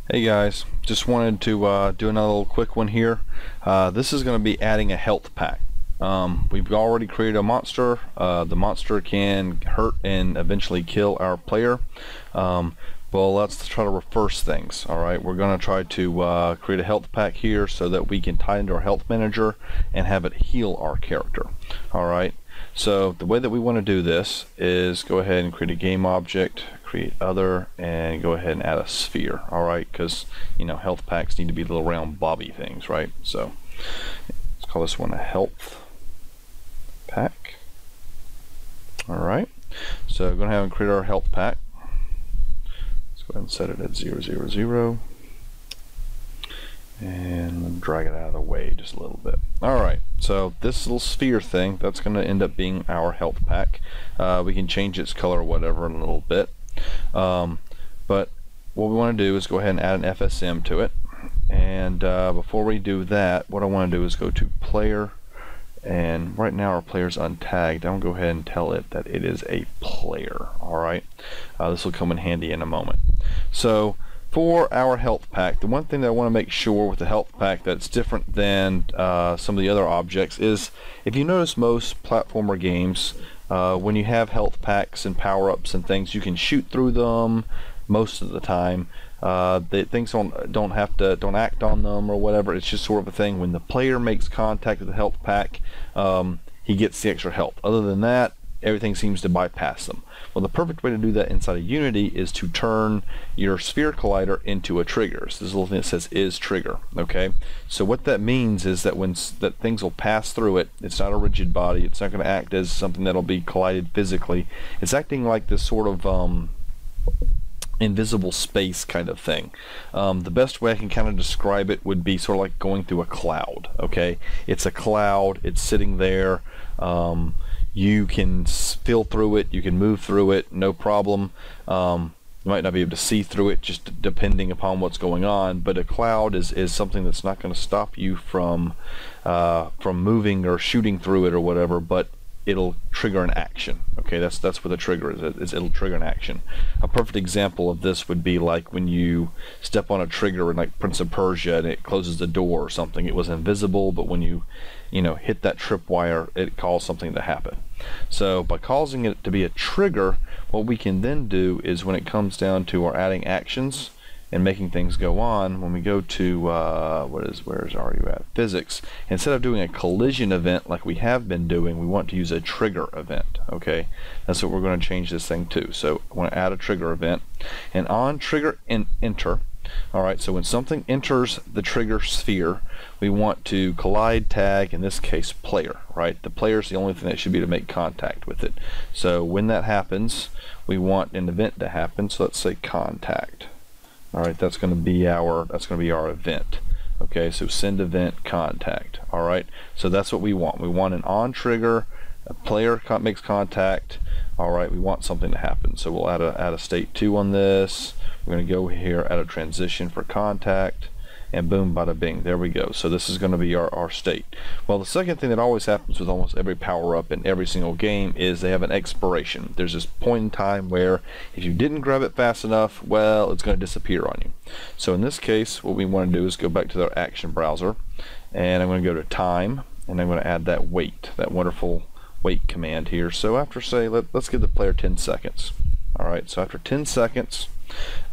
Hey guys, just wanted to do another little quick one here. This is going to be adding a health pack. We've already created a monster. The monster can hurt and eventually kill our player. Well, let's try to reverse things. Alright, we're going to try to create a health pack here so that we can tie into our health manager and have it heal our character. Alright, so the way that we want to do this is go ahead and create a game object, create other, and go ahead and add a sphere. Alright, because health packs need to be little round bobby things, right? So let's call this one a health pack. Alright, so go ahead and create our health pack. Let's go ahead and set it at 000 and drag it out of the way just a little bit. Alright, so this little sphere thing, that's going to end up being our health pack. We can change its color or whatever in a little bit. But what we want to do is go ahead and add an FSM to it. And before we do that, what I want to do is go to player, and right now our player's untagged. I'm going to go ahead and tell it that it is a player. Alright, this will come in handy in a moment. So for our health pack, the one thing that I want to make sure with the health pack that's different than some of the other objects is, if you notice most platformer games, when you have health packs and power-ups and things, you can shoot through them most of the time. Things don't act on them or whatever. It's just sort of a thing. When the player makes contact with the health pack, he gets the extra health. Other than that, everything seems to bypass them. Well, the perfect way to do that inside of Unity is to turn your sphere collider into a trigger. So this little thing that says is trigger. Okay, so what that means is that things will pass through it. It's not a rigid body. It's not going to act as something that'll be collided physically. It's acting like this sort of invisible space kind of thing. The best way I can kind of describe it would be sort of like going through a cloud. Okay, it's a cloud. It's sitting there. You can feel through it, you can move through it, no problem. You might not be able to see through it, just depending upon what's going on, but a cloud is something that's not going to stop you from moving or shooting through it or whatever, but it'll trigger an action. Okay, that's what the trigger is. It'll trigger an action. A perfect example of this would be like when you step on a trigger in like Prince of Persia and it closes the door or something. It was invisible, but when you hit that tripwire, it caused something to happen. So by causing it to be a trigger, what we can then do is, when it comes down to our adding actions and making things go on, when we go to where's are you at physics, instead of doing a collision event like we have been doing, we want to use a trigger event. Okay, that's what we're going to change this thing to. So I want to add a trigger event, and on trigger enter. Alright, so when something enters the trigger sphere, we want to collide tag, in this case player, right? The player is the only thing that should be to make contact with it. So when that happens, we want an event to happen, so let's say contact. Alright, that's going to be our event. Okay, so send event contact. Alright, so that's what we want. We want an on trigger, a player makes contact. Alright, we want something to happen. So we'll add a state 2 on this. We're going to go here, add a transition for contact, and boom, bada bing, there we go. So this is going to be our state. Well, the second thing that always happens with almost every power-up in every single game is they have an expiration. There's this point in time where if you didn't grab it fast enough, well, it's going to disappear on you. So in this case, what we want to do is go back to our action browser, and I'm going to go to time, and I'm going to add that wait, that wonderful wait command here. So after, say, let's give the player 10 seconds. Alright, so after 10 seconds,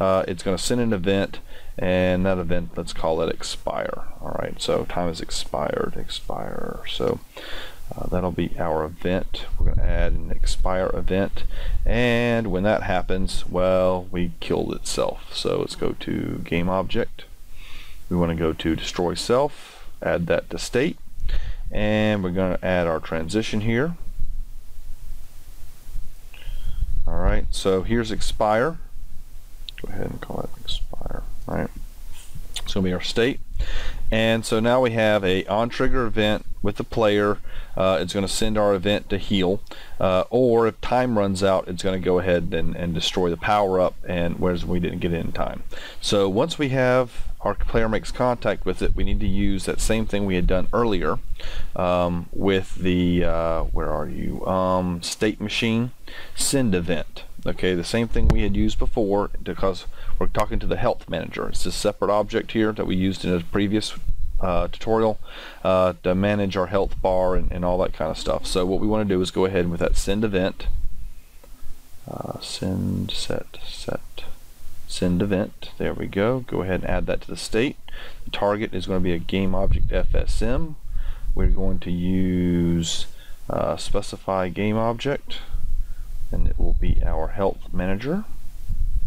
it's going to send an event, and that event, let's call it expire. Alright, so time is expired, expire. So that'll be our event. We're going to add an expire event, and when that happens, well, we killed itself. So let's go to game object. We want to go to destroy self, add that to state, and we're going to add our transition here. Alright, so here's expire. Go ahead and call it expire. Alright, it's going to be our state. And so now we have a on trigger event, with the player, it's going to send our event to heal, or if time runs out, it's going to go ahead and destroy the power-up, and whereas we didn't get it in time. So once we have our player makes contact with it, we need to use that same thing we had done earlier with the where are you, state machine send event. Okay, the same thing we had used before, because we're talking to the health manager. It's a separate object here that we used in a previous tutorial to manage our health bar and all that kind of stuff. So what we want to do is go ahead with that send event, send event. There we go. Go ahead and add that to the state. The target is going to be a game object FSM. We're going to use specify game object, and it will be our health manager.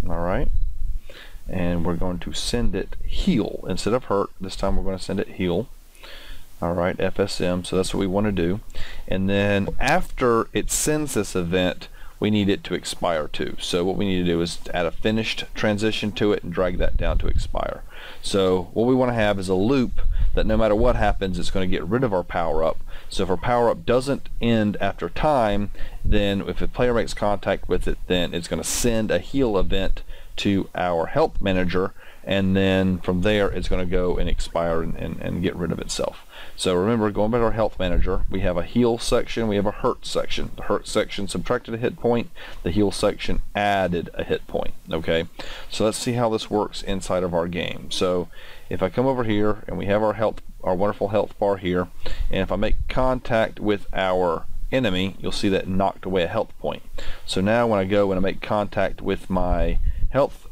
Alright, and we're going to send it heal instead of hurt. This time we're going to send it heal. Alright, FSM, so that's what we want to do. And then after it sends this event, we need it to expire too. So what we need to do is add a finished transition to it and drag that down to expire. So what we want to have is a loop that no matter what happens, it's going to get rid of our power-up. So if our power-up doesn't end after time, then if a player makes contact with it, then it's going to send a heal event to our health manager, and then from there it's going to go and expire and get rid of itself. So remember, going back to our health manager, we have a heal section, we have a hurt section. The hurt section subtracted a hit point, the heal section added a hit point. Okay, so let's see how this works inside of our game. So if I come over here and we have our wonderful health bar here, and if I make contact with our enemy, you'll see that it knocked away a health point. So now when I go and I make contact with my health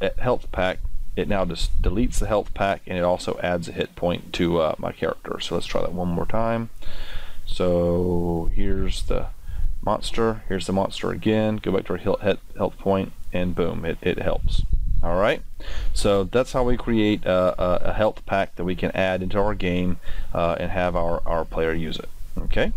pack, it now just deletes the health pack, and it also adds a hit point to my character. So let's try that one more time. So here's the monster, here's the monster again, go back to our health point, and boom, it helps. Alright, so that's how we create a health pack that we can add into our game and have our player use it. Okay.